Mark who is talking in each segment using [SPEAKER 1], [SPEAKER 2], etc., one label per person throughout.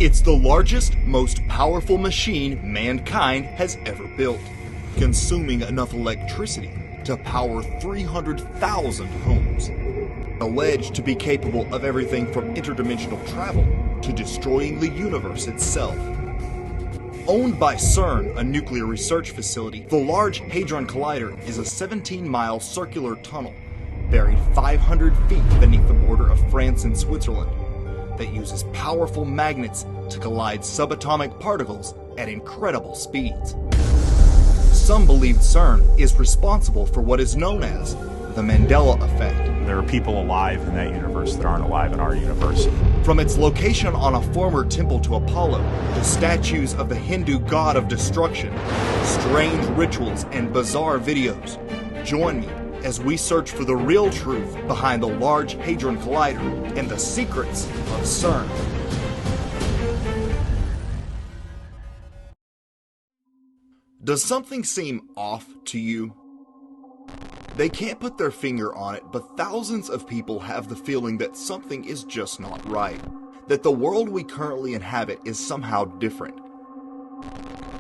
[SPEAKER 1] It's the largest, most powerful machine mankind has ever built, consuming enough electricity to power 300,000 homes. Alleged to be capable of everything from interdimensional travel to destroying the universe itself. Owned by CERN, a nuclear research facility, the Large Hadron Collider is a 17-mile circular tunnel buried 500 feet beneath the border of France and Switzerland that uses powerful magnets to collide subatomic particles at incredible speeds. Some believe CERN is responsible for what is known as the Mandela Effect.
[SPEAKER 2] There are people alive in that universe that aren't alive in our universe.
[SPEAKER 1] From its location on a former temple to Apollo, to statues of the Hindu god of destruction, strange rituals and bizarre videos, join me as we search for the real truth behind the Large Hadron Collider and the secrets of CERN. Does something seem off to you? They can't put their finger on it, but thousands of people have the feeling that something is just not right, that the world we currently inhabit is somehow different.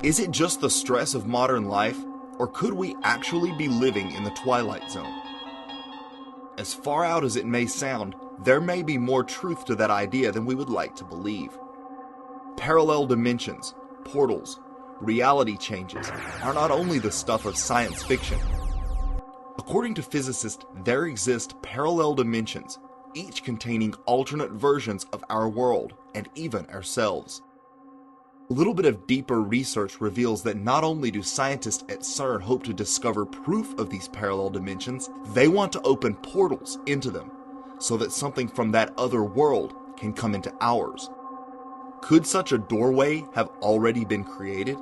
[SPEAKER 1] Is it just the stress of modern life, or could we actually be living in the Twilight Zone? As far out as it may sound, there may be more truth to that idea than we would like to believe. Parallel dimensions, portals, reality changes are not only the stuff of science fiction. According to physicists, there exist parallel dimensions, each containing alternate versions of our world and even ourselves. A little bit of deeper research reveals that not only do scientists at CERN hope to discover proof of these parallel dimensions, they want to open portals into them so that something from that other world can come into ours. Could such a doorway have already been created?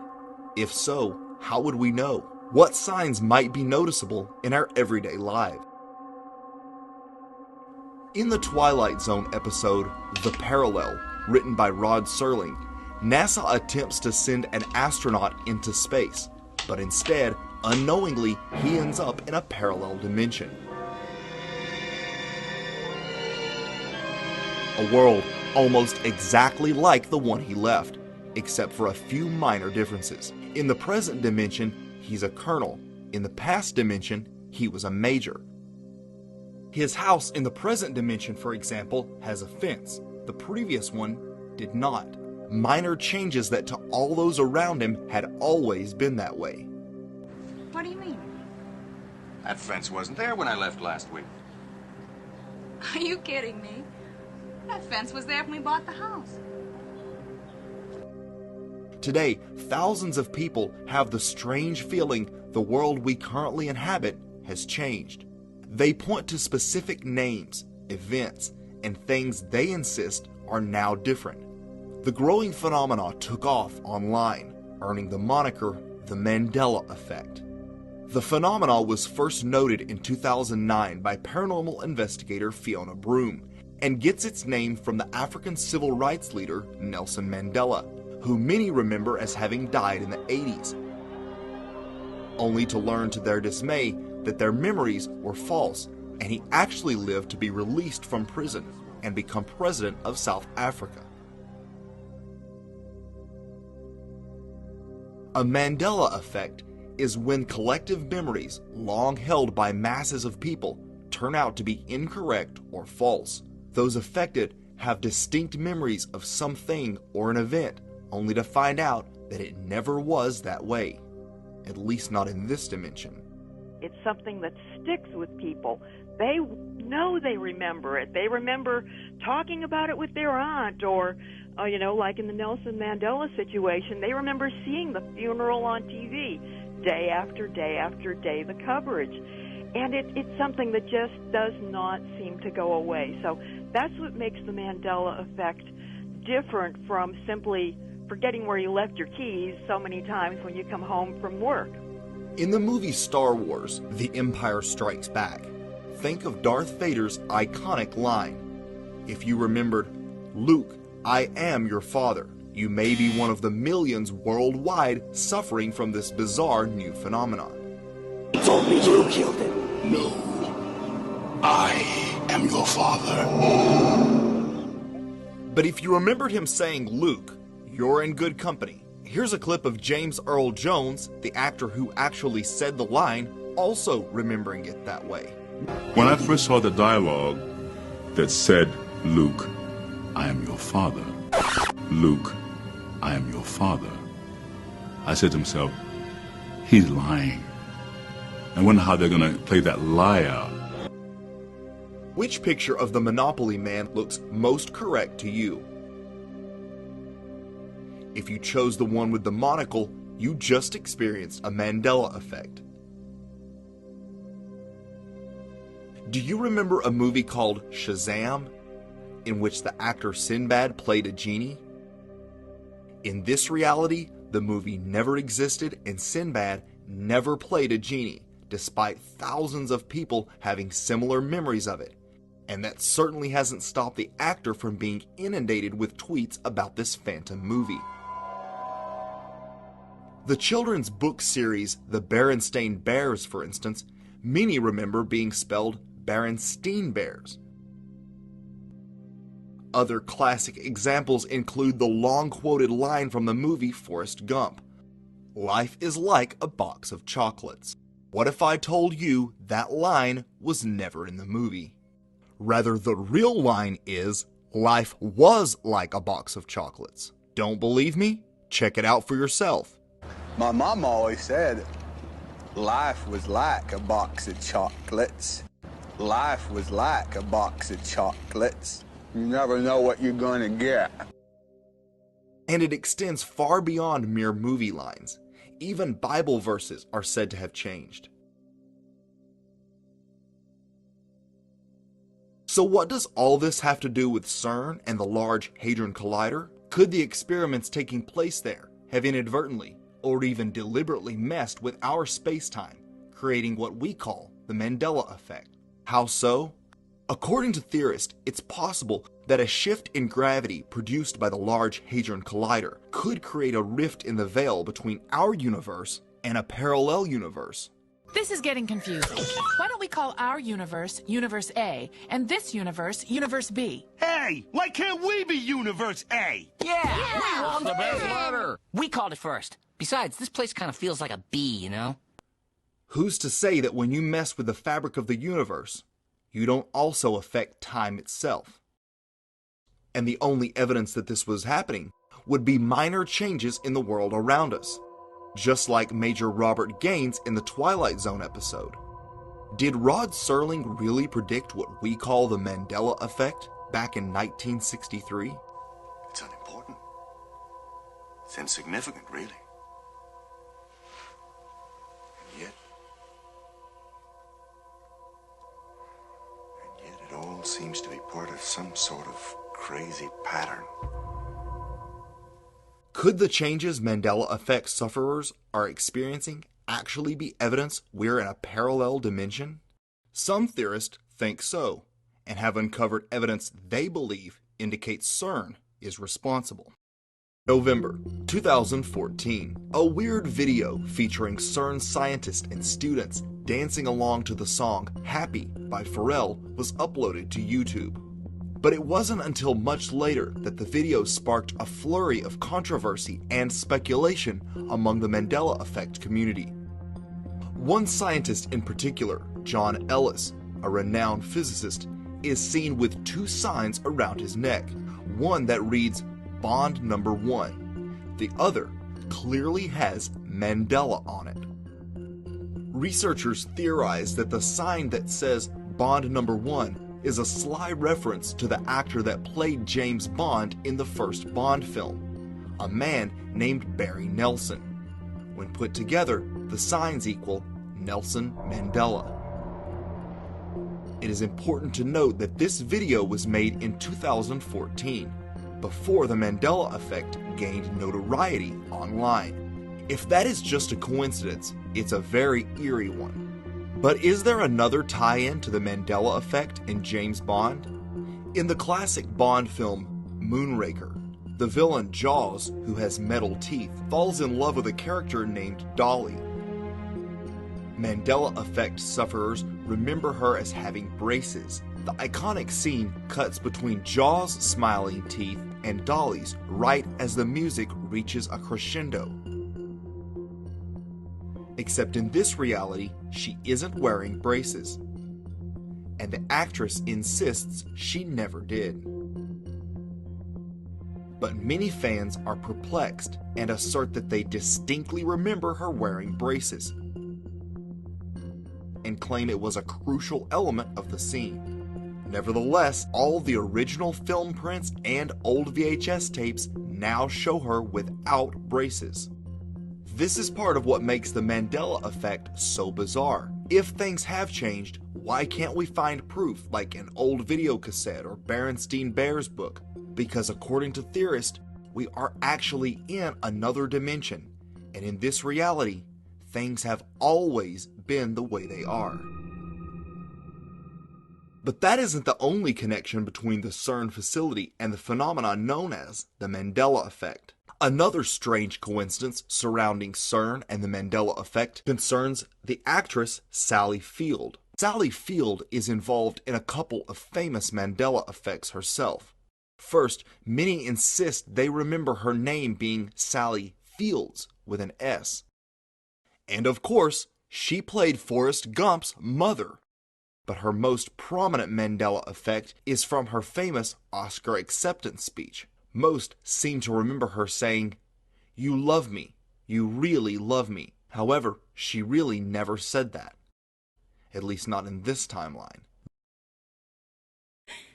[SPEAKER 1] If so, how would we know? What signs might be noticeable in our everyday lives? In the Twilight Zone episode, The Parallel, written by Rod Serling, NASA attempts to send an astronaut into space, but instead, unknowingly, he ends up in a parallel dimension. A world almost exactly like the one he left, except for a few minor differences. In the present dimension, he's a colonel. In the past dimension, he was a major. His house in the present dimension, for example, has a fence. The previous one did not. Minor changes that to all those around him had always been that way.
[SPEAKER 3] What do you mean?
[SPEAKER 4] That fence wasn't there when I left last week.
[SPEAKER 3] Are you kidding me? That fence was there when we bought the house.
[SPEAKER 1] Today, thousands of people have the strange feeling the world we currently inhabit has changed. They point to specific names, events, and things they insist are now different. The growing phenomena took off online, earning the moniker the Mandela Effect. The phenomena was first noted in 2009 by paranormal investigator Fiona Broome, and gets its name from the African civil rights leader Nelson Mandela, who many remember as having died in the 80s, only to learn to their dismay that their memories were false and he actually lived to be released from prison and become president of South Africa. A Mandela effect is when collective memories long held by masses of people turn out to be incorrect or false. Those affected have distinct memories of something or an event, only to find out that it never was that way, at least not in this dimension.
[SPEAKER 5] It's something that sticks with people. They know they remember it. They remember talking about it with their aunt, or, like in the Nelson Mandela situation, they remember seeing the funeral on TV day after day after day, the coverage. And it's something that just does not seem to go away. So that's what makes the Mandela effect different from simply forgetting where you left your keys so many times when you come home from work.
[SPEAKER 1] In the movie Star Wars, The Empire Strikes Back, think of Darth Vader's iconic line. If you remembered, Luke, I am your father, you may be one of the millions worldwide suffering from this bizarre new phenomenon.
[SPEAKER 6] It's only you killed him. No, I am your father.
[SPEAKER 1] But if you remembered him saying, "Luke, you're in good company," here's a clip of James Earl Jones, the actor who actually said the line, also remembering it that way.
[SPEAKER 7] When I first saw the dialogue that said, "Luke, I am your father. Luke, I am your father," I said to myself, he's lying. I wonder how they're going to play that lie out.
[SPEAKER 1] Which picture of the Monopoly Man looks most correct to you? If you chose the one with the monocle, you just experienced a Mandela effect. Do you remember a movie called Shazam, in which the actor Sinbad played a genie? In this reality, the movie never existed and Sinbad never played a genie, despite thousands of people having similar memories of it. And that certainly hasn't stopped the actor from being inundated with tweets about this phantom movie. The children's book series The Berenstain Bears, for instance, many remember being spelled Berenstein Bears. Other classic examples include the long-quoted line from the movie Forrest Gump, "Life is like a box of chocolates." What if I told you that line was never in the movie? Rather, the real line is, "Life was like a box of chocolates." Don't believe me? Check it out for yourself.
[SPEAKER 8] My mom always said, life was like a box of chocolates. Life was like a box of chocolates. You never know what you're going to get.
[SPEAKER 1] And it extends far beyond mere movie lines. Even Bible verses are said to have changed. So what does all this have to do with CERN and the Large Hadron Collider? Could the experiments taking place there have inadvertently or even deliberately messed with our space-time, creating what we call the Mandela effect? How so? According to theorists, it's possible that a shift in gravity produced by the Large Hadron Collider could create a rift in the veil between our universe and a parallel universe.
[SPEAKER 9] This is getting confusing. Why don't we call our universe Universe A and this universe Universe B?
[SPEAKER 6] Hey, why can't we be Universe A?
[SPEAKER 10] Yeah.
[SPEAKER 6] We want the best letter.
[SPEAKER 10] We called it first. Besides, this place kind of feels like a B, you know?
[SPEAKER 1] Who's to say that when you mess with the fabric of the universe, you don't also affect time itself? And the only evidence that this was happening would be minor changes in the world around us, just like Major Robert Gaines in the Twilight Zone episode. Did Rod Serling really predict what we call the Mandela effect back in 1963?
[SPEAKER 4] It's unimportant. It's insignificant, really. And yet it all seems to be part of some sort of crazy pattern.
[SPEAKER 1] Could the changes Mandela effect sufferers are experiencing actually be evidence we're in a parallel dimension? Some theorists think so, and have uncovered evidence they believe indicates CERN is responsible. November 2014, a weird video featuring CERN scientists and students dancing along to the song Happy by Pharrell was uploaded to YouTube. But it wasn't until much later that the video sparked a flurry of controversy and speculation among the Mandela effect community. One scientist in particular, John Ellis, a renowned physicist, is seen with two signs around his neck, one that reads Bond Number 1. The other clearly has Mandela on it. Researchers theorize that the sign that says Bond Number 1 is a sly reference to the actor that played James Bond in the first Bond film, a man named Barry Nelson. When put together, the signs equal Nelson Mandela. It is important to note that this video was made in 2014, before the Mandela effect gained notoriety online. If that is just a coincidence, it's a very eerie one. But is there another tie-in to the Mandela effect in James Bond? In the classic Bond film Moonraker, the villain Jaws, who has metal teeth, falls in love with a character named Dolly. Mandela effect sufferers remember her as having braces, The iconic scene cuts between Jaws' smiling teeth and Dolly's right as the music reaches a crescendo. Except in this reality, she isn't wearing braces, and the actress insists she never did. But many fans are perplexed and assert that they distinctly remember her wearing braces, and claim it was a crucial element of the scene. Nevertheless, all the original film prints and old VHS tapes now show her without braces. This is part of what makes the Mandela effect so bizarre. If things have changed, why can't we find proof like an old video cassette or Berenstein Bear's book? Because according to theorists, we are actually in another dimension, and in this reality, things have always been the way they are. But that isn't the only connection between the CERN facility and the phenomenon known as the Mandela effect. Another strange coincidence surrounding CERN and the Mandela effect concerns the actress Sally Field. Sally Field is involved in a couple of famous Mandela effects herself. First, many insist they remember her name being Sally Fields with an S. And of course, she played Forrest Gump's mother. But her most prominent Mandela effect is from her famous Oscar acceptance speech. Most seem to remember her saying, "You love me. You really love me." However, she really never said that. At least not in this timeline.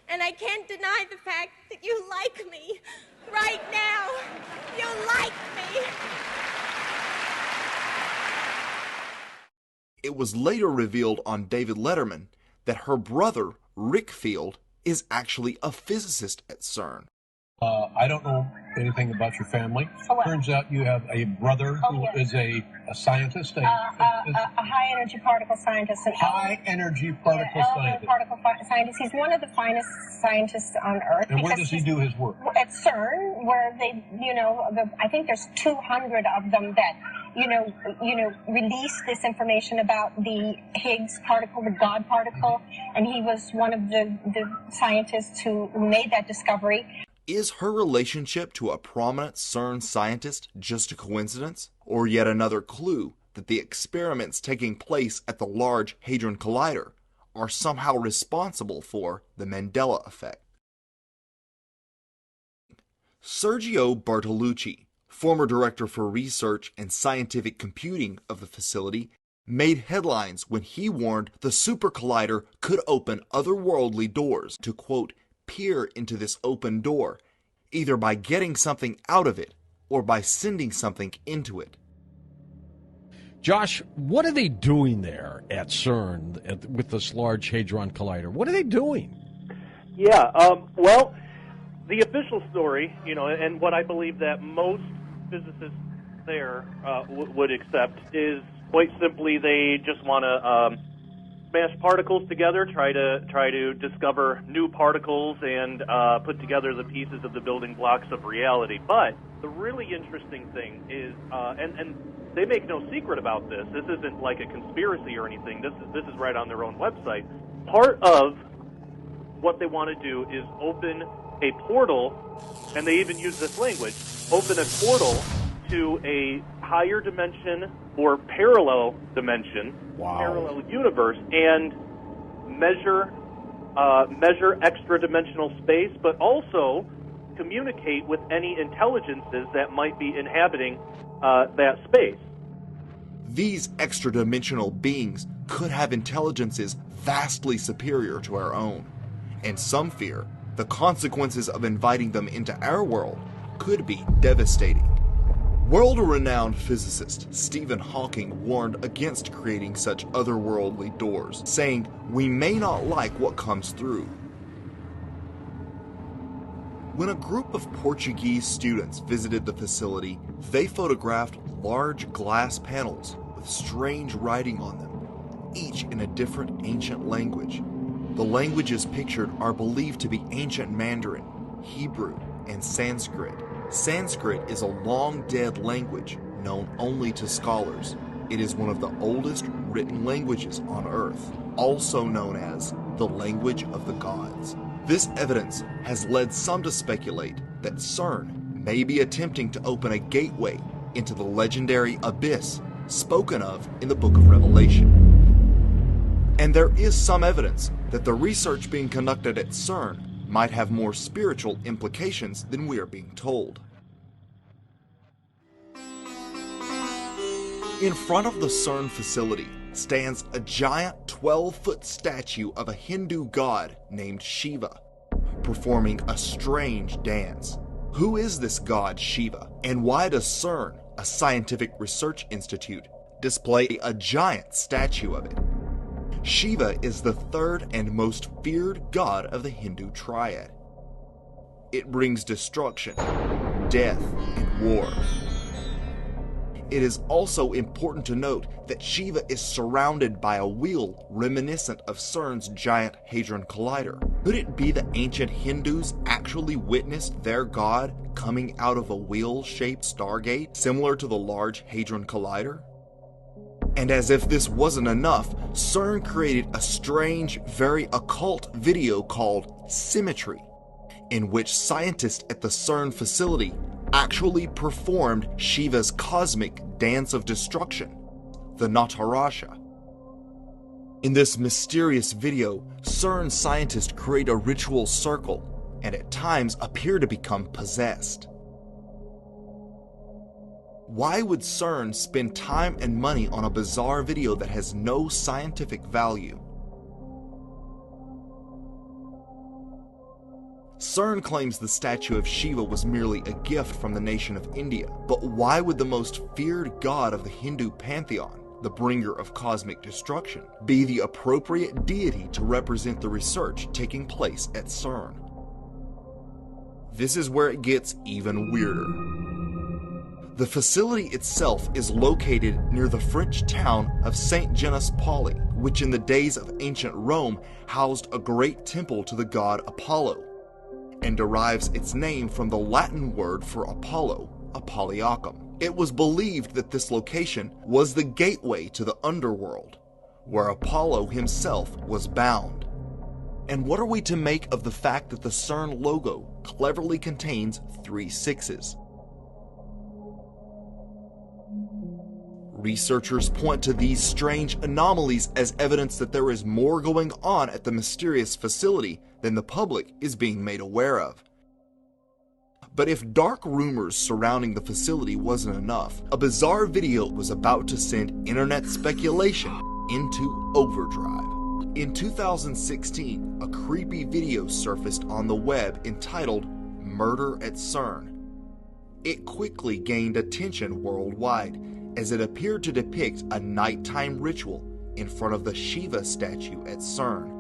[SPEAKER 11] And I can't deny the fact that you like me. Right now, you like me.
[SPEAKER 1] It was later revealed on David Letterman that her brother, Rick Field, is actually a physicist at CERN.
[SPEAKER 12] I don't know anything about your family. Turns out you have a brother who is a scientist. A
[SPEAKER 11] high-energy particle scientist.
[SPEAKER 12] High-energy particle scientist.
[SPEAKER 11] Scientist. He's one of the finest scientists on Earth.
[SPEAKER 12] And where does he do his work?
[SPEAKER 11] At CERN, where they, I think there's 200 of them that, release this information about the Higgs particle, the God particle, and he was one of the scientists who made that discovery.
[SPEAKER 1] Is her relationship to a prominent CERN scientist just a coincidence? Or yet another clue that the experiments taking place at the Large Hadron Collider are somehow responsible for the Mandela effect? Sergio Bartolucci, former director for research and scientific computing of the facility, made headlines when he warned the super collider could open otherworldly doors to, quote, peer into this open door, either by getting something out of it or by sending something into it.
[SPEAKER 13] Josh, what are they doing there at CERN with this Large Hadron Collider? What are they doing?
[SPEAKER 14] Yeah, well, the official story, and what I believe that most physicists there would accept is quite simply they just want to smash particles together, try to discover new particles and put together the pieces of the building blocks of reality. But the really interesting thing is, and they make no secret about this. This isn't like a conspiracy or anything. This is right on their own website. Part of what they want to do is open a portal, and they even use this language: open a portal to a higher dimension or parallel dimension, parallel universe, and measure extra-dimensional space, but also communicate with any intelligences that might be inhabiting that space.
[SPEAKER 1] These extra-dimensional beings could have intelligences vastly superior to our own, and some fear the consequences of inviting them into our world could be devastating. World-renowned physicist Stephen Hawking warned against creating such otherworldly doors, saying, "We may not like what comes through." When a group of Portuguese students visited the facility, they photographed large glass panels with strange writing on them, each in a different ancient language. The languages pictured are believed to be ancient Mandarin, Hebrew, and Sanskrit. Sanskrit is a long-dead language known only to scholars. It is one of the oldest written languages on Earth, also known as the language of the gods. This evidence has led some to speculate that CERN may be attempting to open a gateway into the legendary abyss spoken of in the book of Revelation. And there is some evidence that the research being conducted at CERN might have more spiritual implications than we are being told. In front of the CERN facility stands a giant 12-foot statue of a Hindu god named Shiva, performing a strange dance. Who is this god Shiva, and why does CERN, a scientific research institute, display a giant statue of it? Shiva is the third and most feared god of the Hindu triad. It brings destruction, death, and war. It is also important to note that Shiva is surrounded by a wheel reminiscent of CERN's Giant Hadron Collider. Could it be that ancient Hindus actually witnessed their god coming out of a wheel-shaped stargate similar to the Large Hadron Collider? And as if this wasn't enough, CERN created a strange, very occult video called Symmetry, in which scientists at the CERN facility actually performed Shiva's cosmic dance of destruction, the Natarasha. In this mysterious video, CERN scientists create a ritual circle and at times appear to become possessed. Why would CERN spend time and money on a bizarre video that has no scientific value? CERN claims the statue of Shiva was merely a gift from the nation of India, but why would the most feared god of the Hindu pantheon, the bringer of cosmic destruction, be the appropriate deity to represent the research taking place at CERN? This is where it gets even weirder. The facility itself is located near the French town of Saint-Genès-Pauli, which in the days of ancient Rome housed a great temple to the god Apollo, and derives its name from the Latin word for Apollo, Apolliacum. It was believed that this location was the gateway to the underworld, where Apollo himself was bound. And what are we to make of the fact that the CERN logo cleverly contains 3 sixes? Researchers point to these strange anomalies as evidence that there is more going on at the mysterious facility than the public is being made aware of. But if dark rumors surrounding the facility wasn't enough, a bizarre video was about to send internet speculation into overdrive. In 2016, a creepy video surfaced on the web entitled "Murder at CERN." It quickly gained attention worldwide, as it appeared to depict a nighttime ritual in front of the Shiva statue at CERN.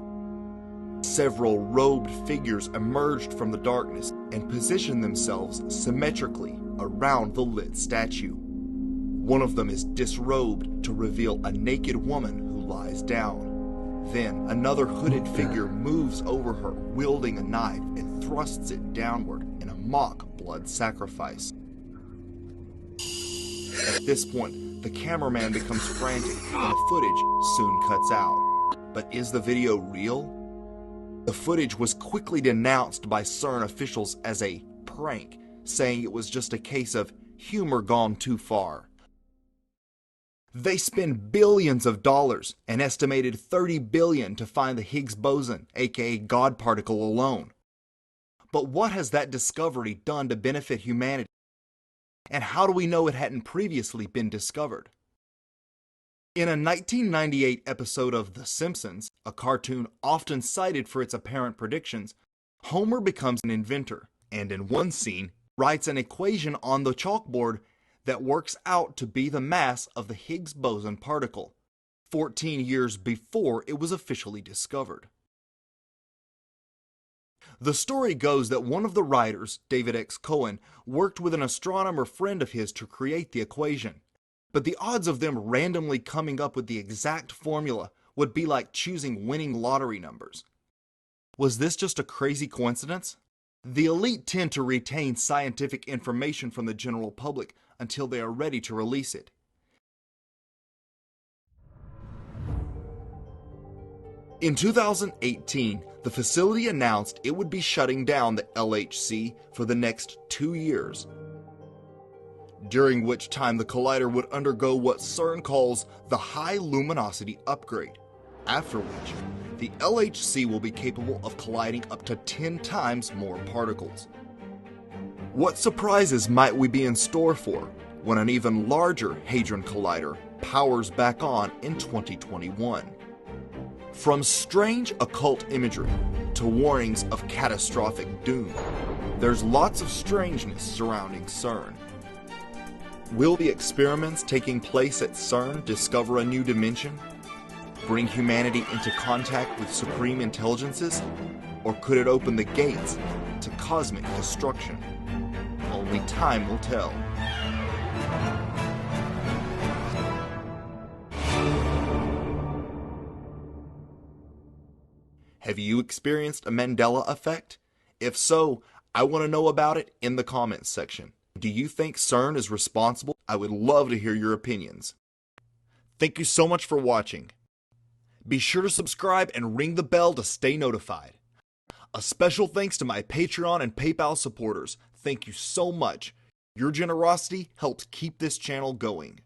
[SPEAKER 1] Several robed figures emerged from the darkness and positioned themselves symmetrically around the lit statue. One of them is disrobed to reveal a naked woman who lies down. Then another hooded figure moves over her wielding a knife and thrusts it downward in a mock blood sacrifice. At this point, the cameraman becomes frantic and the footage soon cuts out. But is the video real? The footage was quickly denounced by CERN officials as a prank, saying it was just a case of humor gone too far. They spend billions of dollars, an estimated $30 billion, to find the Higgs boson, aka God particle, alone. But what has that discovery done to benefit humanity? And how do we know it hadn't previously been discovered? In a 1998 episode of The Simpsons, a cartoon often cited for its apparent predictions, Homer becomes an inventor, and in one scene, writes an equation on the chalkboard that works out to be the mass of the Higgs boson particle, 14 years before it was officially discovered. The story goes that one of the writers, David X. Cohen, worked with an astronomer friend of his to create the equation, but the odds of them randomly coming up with the exact formula would be like choosing winning lottery numbers. Was this just a crazy coincidence? The elite tend to retain scientific information from the general public until they are ready to release it. In 2018, the facility announced it would be shutting down the LHC for the next 2 years, during which time the collider would undergo what CERN calls the high luminosity upgrade, after which the LHC will be capable of colliding up to 10 times more particles. What surprises might we be in store for when an even larger Hadron Collider powers back on in 2021? From strange occult imagery to warnings of catastrophic doom, there's lots of strangeness surrounding CERN. Will the experiments taking place at CERN discover a new dimension? Bring humanity into contact with supreme intelligences? Or could it open the gates to cosmic destruction? Only time will tell. Have you experienced a Mandela effect? If so, I want to know about it in the comments section. Do you think CERN is responsible? I would love to hear your opinions. Thank you so much for watching. Be sure to subscribe and ring the bell to stay notified. A special thanks to my Patreon and PayPal supporters. Thank you so much. Your generosity helps keep this channel going.